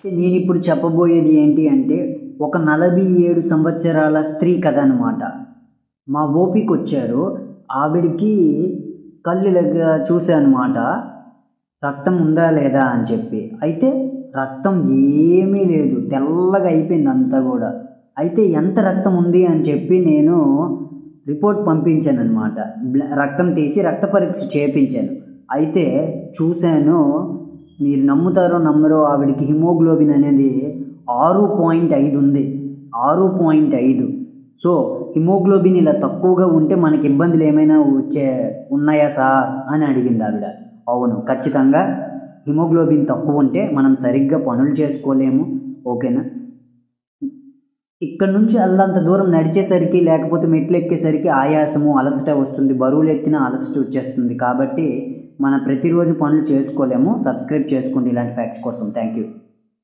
నేనిప్పుడు చెప్పబోయేది ఏంటి అంటే ఒక 47 సంవత్సరాల స్త్రీ కథ అనమాట. మా ఓపికొచ్చారు. ఆవిడకి కళ్ళు చూసానమాట. రక్తం ఉందా లేదా అని చెప్పి. అయితే రక్తం ఏమీ లేదు. తెల్లగా అయిపోయింది అంతా కూడా. అయితే ఎంత రక్తం ఉంది అని చెప్పి నేను రిపోర్ట్ పంపించాననమాట. రక్తం తీసి రక్త పరీక్ష చేయించాను. అయితే చూశాను, మీరు నమ్ముతారో నమ్మరో, ఆవిడకి హిమోగ్లోబిన్ అనేది 6.5 ఉంది. 6.5. సో హిమోగ్లోబిన్ ఇలా తక్కువగా ఉంటే మనకి ఇబ్బందులు ఏమైనా ఉన్నాయా సార్ అని అడిగింది ఆవిడ. అవును, ఖచ్చితంగా హిమోగ్లోబిన్ తక్కువ ఉంటే మనం సరిగ్గా పనులు చేసుకోలేము. ఓకేనా? ఇక్కడ నుంచి అల్లంత దూరం నడిచేసరికి లేకపోతే మెట్లు ఎక్కేసరికి ఆయాసము, అలసట వస్తుంది. బరువులు ఎత్తినా అలసట వచ్చేస్తుంది. కాబట్టి మనం ప్రతిరోజు పనులు చేసుకోలేము. సబ్స్క్రైబ్ చేసుకోండి ఇలాంటి ఫ్యాక్ట్స్ కోసం. Thank you.